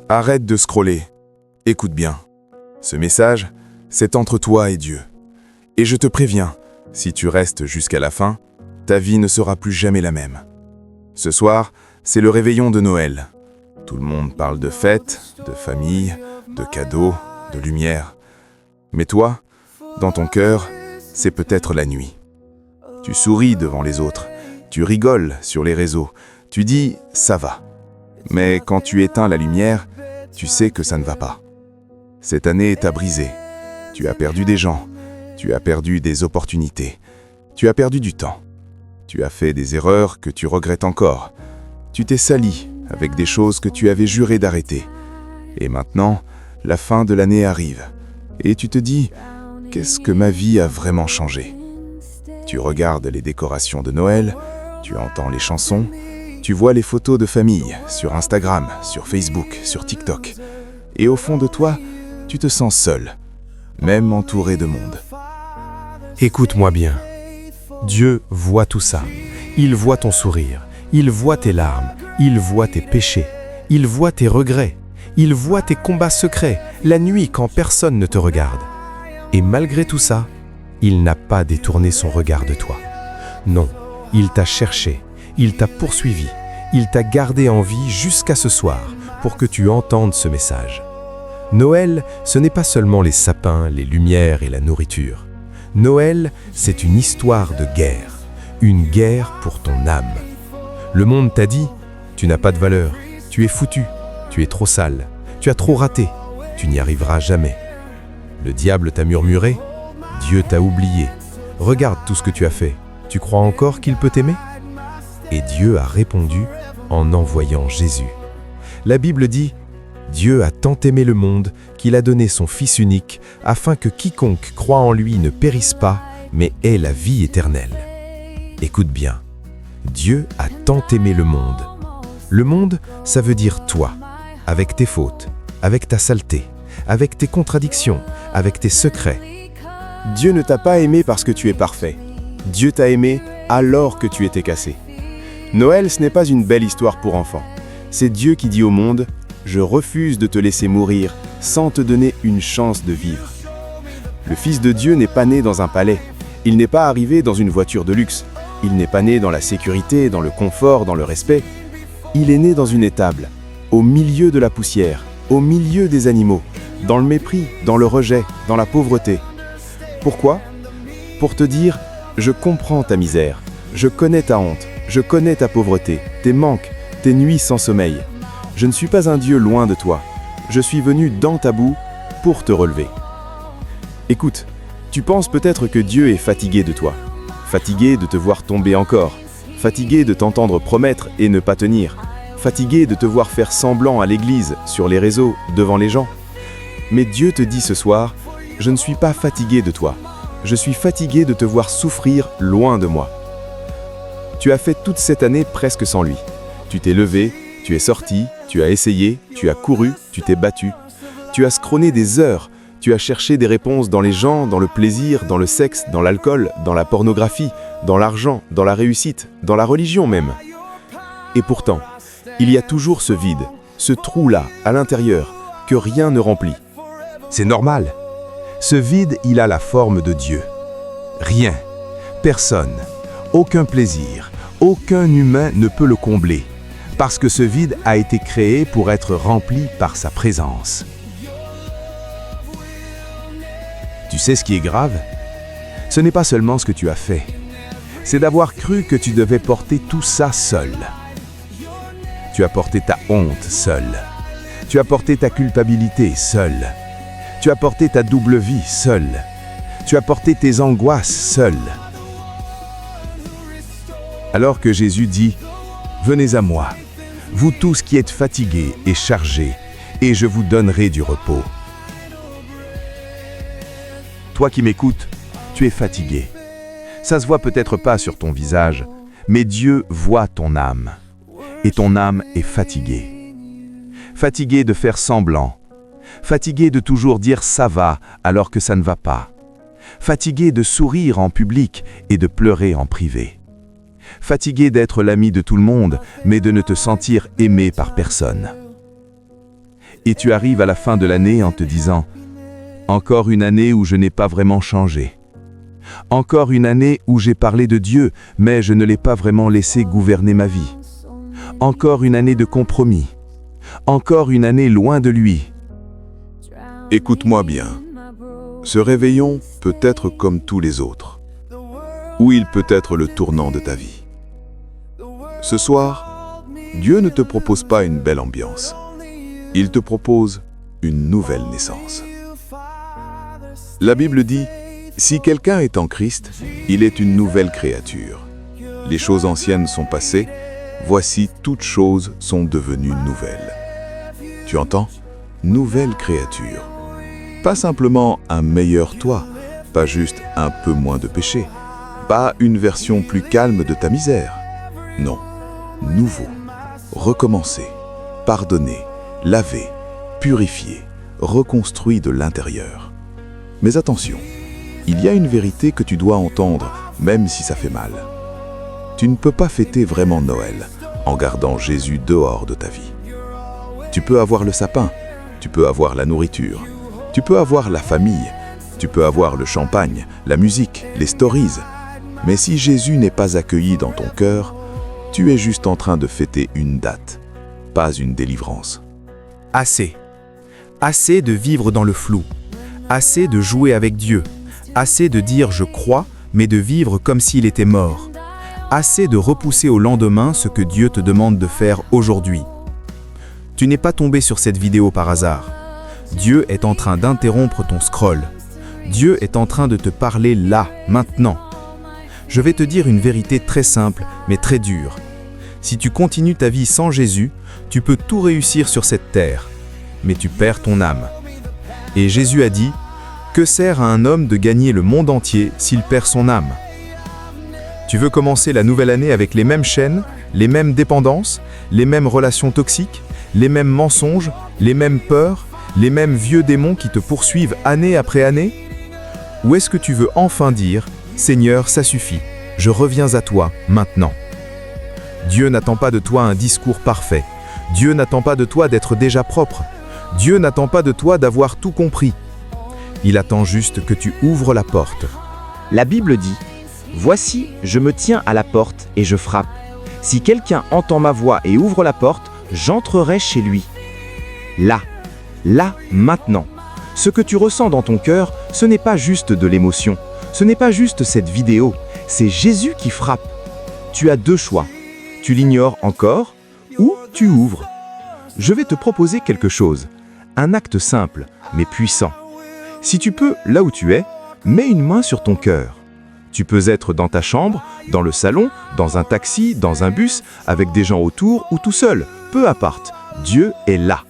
Arrête de scroller. Écoute bien. Ce message, c'est entre toi et Dieu. Et je te préviens, si tu restes jusqu'à la fin, ta vie ne sera plus jamais la même. Ce soir, c'est le réveillon de Noël. Tout le monde parle de fêtes, de famille, de cadeaux, de lumière. Mais toi, dans ton cœur, c'est peut-être la nuit. Tu souris devant les autres, tu rigoles sur les réseaux, tu dis « ça va ». Mais quand tu éteins la lumière, tu sais que ça ne va pas. Cette année t'a brisé. Tu as perdu des gens, tu as perdu des opportunités, tu as perdu du temps. Tu as fait des erreurs que tu regrettes encore. Tu t'es sali avec des choses que tu avais juré d'arrêter. Et maintenant, la fin de l'année arrive. Et tu te dis « qu'est-ce que ma vie a vraiment changé ?» Tu regardes les décorations de Noël, tu entends les chansons, tu vois les photos de famille sur Instagram, sur Facebook, sur TikTok. Et au fond de toi, tu te sens seul, même entouré de monde. Écoute-moi bien. Dieu voit tout ça. Il voit ton sourire. Il voit tes larmes. Il voit tes péchés. Il voit tes regrets. Il voit tes combats secrets, la nuit quand personne ne te regarde. Et malgré tout ça, il n'a pas détourné son regard de toi. Non, il t'a cherché, il t'a poursuivi, il t'a gardé en vie jusqu'à ce soir pour que tu entendes ce message. Noël, ce n'est pas seulement les sapins, les lumières et la nourriture. Noël, c'est une histoire de guerre, une guerre pour ton âme. Le monde t'a dit, tu n'as pas de valeur, tu es foutu, tu es trop sale, tu as trop raté, tu n'y arriveras jamais. Le diable t'a murmuré, Dieu t'a oublié, regarde tout ce que tu as fait, tu crois encore qu'il peut t'aimer ? Et Dieu a répondu en envoyant Jésus. La Bible dit, Dieu a tant aimé le monde qu'il a donné son Fils unique afin que quiconque croit en lui ne périsse pas, mais ait la vie éternelle. Écoute bien, Dieu a tant aimé le monde. Le monde, ça veut dire toi, avec tes fautes, avec ta saleté, avec tes contradictions, avec tes secrets. Dieu ne t'a pas aimé parce que tu es parfait. Dieu t'a aimé alors que tu étais cassé. Noël, ce n'est pas une belle histoire pour enfants. C'est Dieu qui dit au monde « Je refuse de te laisser mourir sans te donner une chance de vivre ». Le Fils de Dieu n'est pas né dans un palais. Il n'est pas arrivé dans une voiture de luxe. Il n'est pas né dans la sécurité, dans le confort, dans le respect. Il est né dans une étable, au milieu de la poussière, au milieu des animaux, dans le mépris, dans le rejet, dans la pauvreté. Pourquoi ? Pour te dire, je comprends ta misère, je connais ta honte, je connais ta pauvreté, tes manques, tes nuits sans sommeil. Je ne suis pas un Dieu loin de toi, je suis venu dans ta boue pour te relever. Écoute, tu penses peut-être que Dieu est fatigué de toi, fatigué de te voir tomber encore, fatigué de t'entendre promettre et ne pas tenir, fatigué de te voir faire semblant à l'église, sur les réseaux, devant les gens. Mais Dieu te dit ce soir, je ne suis pas fatigué de toi. Je suis fatigué de te voir souffrir loin de moi. Tu as fait toute cette année presque sans lui. Tu t'es levé, tu es sorti, tu as essayé, tu as couru, tu t'es battu. Tu as scrollé des heures, tu as cherché des réponses dans les gens, dans le plaisir, dans le sexe, dans l'alcool, dans la pornographie, dans l'argent, dans la réussite, dans la religion même. Et pourtant, il y a toujours ce vide, ce trou-là, à l'intérieur, que rien ne remplit. C'est normal. Ce vide, il a la forme de Dieu. Rien, personne, aucun plaisir, aucun humain ne peut le combler, parce que ce vide a été créé pour être rempli par sa présence. Tu sais ce qui est grave ? Ce n'est pas seulement ce que tu as fait, c'est d'avoir cru que tu devais porter tout ça seul. Tu as porté ta honte seul. Tu as porté ta culpabilité seul. Tu as porté ta double vie seul. Tu as porté tes angoisses seul. Alors que Jésus dit « Venez à moi, vous tous qui êtes fatigués et chargés, et je vous donnerai du repos. » Toi qui m'écoutes, tu es fatigué. Ça se voit peut-être pas sur ton visage, mais Dieu voit ton âme. Et ton âme est fatiguée. Fatiguée de faire semblant. Fatigué de toujours dire « ça va » alors que ça ne va pas. Fatigué de sourire en public et de pleurer en privé. Fatigué d'être l'ami de tout le monde, mais de ne te sentir aimé par personne. Et tu arrives à la fin de l'année en te disant « Encore une année où je n'ai pas vraiment changé. Encore une année où j'ai parlé de Dieu, mais je ne l'ai pas vraiment laissé gouverner ma vie. Encore une année de compromis. Encore une année loin de lui. » Écoute-moi bien. Ce réveillon peut être comme tous les autres, ou il peut être le tournant de ta vie. Ce soir, Dieu ne te propose pas une belle ambiance. Il te propose une nouvelle naissance. La Bible dit, si quelqu'un est en Christ, il est une nouvelle créature. Les choses anciennes sont passées, voici toutes choses sont devenues nouvelles. Tu entends? Nouvelle créature. Pas simplement un meilleur toi, pas juste un peu moins de péché, pas une version plus calme de ta misère. Non, nouveau, recommencer, pardonner, laver, purifier, reconstruit de l'intérieur. Mais attention, il y a une vérité que tu dois entendre, même si ça fait mal. Tu ne peux pas fêter vraiment Noël en gardant Jésus dehors de ta vie. Tu peux avoir le sapin, tu peux avoir la nourriture, tu peux avoir la famille, tu peux avoir le champagne, la musique, les stories. Mais si Jésus n'est pas accueilli dans ton cœur, tu es juste en train de fêter une date, pas une délivrance. Assez. Assez de vivre dans le flou. Assez de jouer avec Dieu. Assez de dire « je crois », mais de vivre comme s'il était mort. Assez de repousser au lendemain ce que Dieu te demande de faire aujourd'hui. Tu n'es pas tombé sur cette vidéo par hasard. Dieu est en train d'interrompre ton scroll. Dieu est en train de te parler là, maintenant. Je vais te dire une vérité très simple, mais très dure. Si tu continues ta vie sans Jésus, tu peux tout réussir sur cette terre, mais tu perds ton âme. Et Jésus a dit, « Que sert à un homme de gagner le monde entier s'il perd son âme ?» Tu veux commencer la nouvelle année avec les mêmes chaînes, les mêmes dépendances, les mêmes relations toxiques, les mêmes mensonges, les mêmes peurs, les mêmes vieux démons qui te poursuivent année après année? Ou est-ce que tu veux enfin dire « Seigneur, ça suffit, je reviens à toi maintenant ». Dieu n'attend pas de toi un discours parfait. Dieu n'attend pas de toi d'être déjà propre. Dieu n'attend pas de toi d'avoir tout compris. Il attend juste que tu ouvres la porte. La Bible dit « Voici, je me tiens à la porte et je frappe. Si quelqu'un entend ma voix et ouvre la porte, j'entrerai chez lui. » Là, maintenant. Ce que tu ressens dans ton cœur, ce n'est pas juste de l'émotion. Ce n'est pas juste cette vidéo. C'est Jésus qui frappe. Tu as deux choix. Tu l'ignores encore ou tu ouvres. Je vais te proposer quelque chose. Un acte simple, mais puissant. Si tu peux, là où tu es, mets une main sur ton cœur. Tu peux être dans ta chambre, dans le salon, dans un taxi, dans un bus, avec des gens autour ou tout seul. Peu importe, Dieu est là.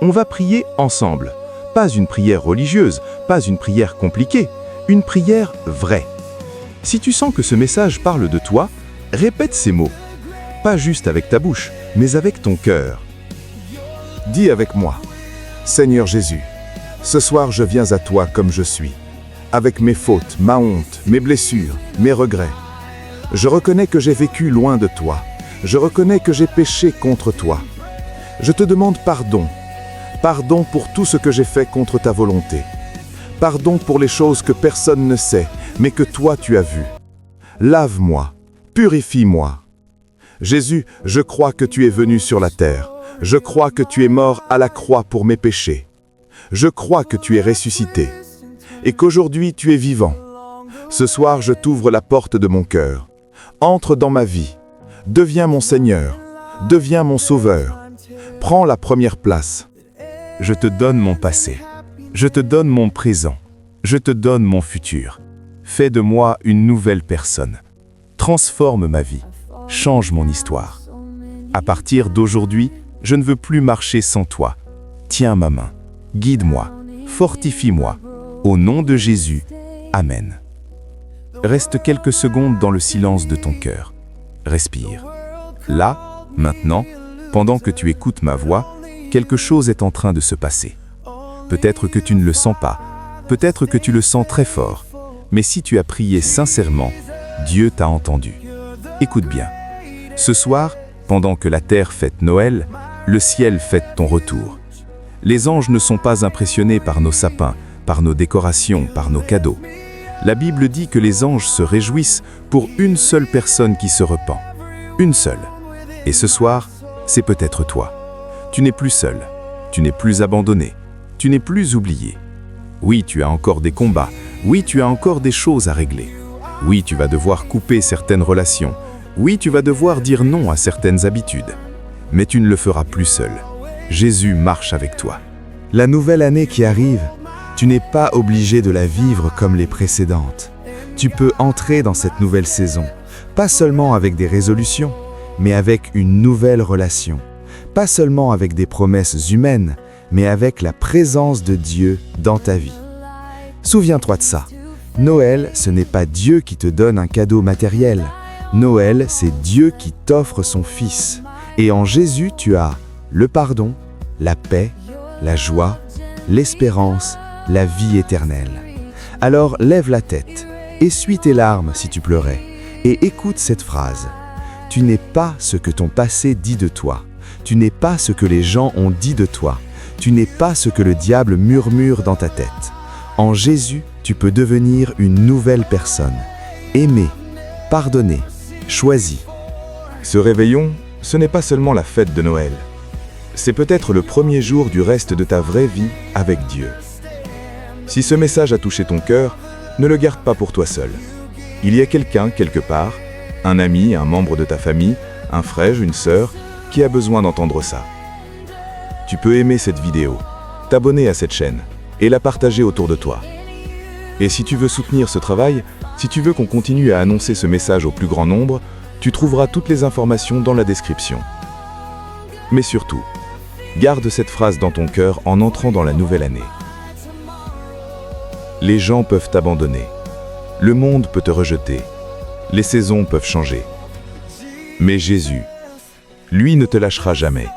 On va prier ensemble. Pas une prière religieuse, pas une prière compliquée, une prière vraie. Si tu sens que ce message parle de toi, répète ces mots. Pas juste avec ta bouche, mais avec ton cœur. Dis avec moi, Seigneur Jésus, ce soir je viens à toi comme je suis, avec mes fautes, ma honte, mes blessures, mes regrets. Je reconnais que j'ai vécu loin de toi. Je reconnais que j'ai péché contre toi. Je te demande pardon. Pardon pour tout ce que j'ai fait contre ta volonté. Pardon pour les choses que personne ne sait, mais que toi tu as vues. Lave-moi, purifie-moi. Jésus, je crois que tu es venu sur la terre. Je crois que tu es mort à la croix pour mes péchés. Je crois que tu es ressuscité et qu'aujourd'hui tu es vivant. Ce soir, je t'ouvre la porte de mon cœur. Entre dans ma vie. Deviens mon Seigneur. Deviens mon Sauveur. Prends la première place. Je te donne mon passé. Je te donne mon présent. Je te donne mon futur. Fais de moi une nouvelle personne. Transforme ma vie. Change mon histoire. À partir d'aujourd'hui, je ne veux plus marcher sans toi. Tiens ma main. Guide-moi. Fortifie-moi. Au nom de Jésus. Amen. Reste quelques secondes dans le silence de ton cœur. Respire. Là, maintenant, pendant que tu écoutes ma voix, quelque chose est en train de se passer. Peut-être que tu ne le sens pas, peut-être que tu le sens très fort, mais si tu as prié sincèrement, Dieu t'a entendu. Écoute bien. Ce soir, pendant que la terre fête Noël, le ciel fête ton retour. Les anges ne sont pas impressionnés par nos sapins, par nos décorations, par nos cadeaux. La Bible dit que les anges se réjouissent pour une seule personne qui se repent. Une seule. Et ce soir, c'est peut-être toi. Tu n'es plus seul. Tu n'es plus abandonné. Tu n'es plus oublié. Oui, tu as encore des combats. Oui, tu as encore des choses à régler. Oui, tu vas devoir couper certaines relations. Oui, tu vas devoir dire non à certaines habitudes. Mais tu ne le feras plus seul. Jésus marche avec toi. La nouvelle année qui arrive, tu n'es pas obligé de la vivre comme les précédentes. Tu peux entrer dans cette nouvelle saison, pas seulement avec des résolutions, mais avec une nouvelle relation. Pas seulement avec des promesses humaines, mais avec la présence de Dieu dans ta vie. Souviens-toi de ça. Noël, ce n'est pas Dieu qui te donne un cadeau matériel. Noël, c'est Dieu qui t'offre son Fils. Et en Jésus, tu as le pardon, la paix, la joie, l'espérance, la vie éternelle. Alors lève la tête, essuie tes larmes si tu pleurais, et écoute cette phrase. Tu n'es pas ce que ton passé dit de toi. Tu n'es pas ce que les gens ont dit de toi. Tu n'es pas ce que le diable murmure dans ta tête. En Jésus, tu peux devenir une nouvelle personne. Aimer, pardonner, choisi. Ce réveillon, ce n'est pas seulement la fête de Noël. C'est peut-être le premier jour du reste de ta vraie vie avec Dieu. Si ce message a touché ton cœur, ne le garde pas pour toi seul. Il y a quelqu'un quelque part, un ami, un membre de ta famille, un frère, une sœur, qui a besoin d'entendre ça. Tu peux aimer cette vidéo, t'abonner à cette chaîne et la partager autour de toi. Et si tu veux soutenir ce travail, si tu veux qu'on continue à annoncer ce message au plus grand nombre, tu trouveras toutes les informations dans la description. Mais surtout, garde cette phrase dans ton cœur en entrant dans la nouvelle année. Les gens peuvent t'abandonner, le monde peut te rejeter, les saisons peuvent changer. Mais Jésus, lui ne te lâchera jamais.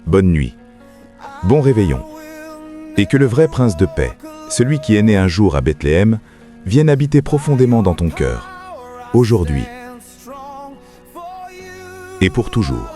Bonne nuit, bon réveillon, et que le vrai prince de paix, celui qui est né un jour à Bethléem, vienne habiter profondément dans ton cœur, aujourd'hui et pour toujours.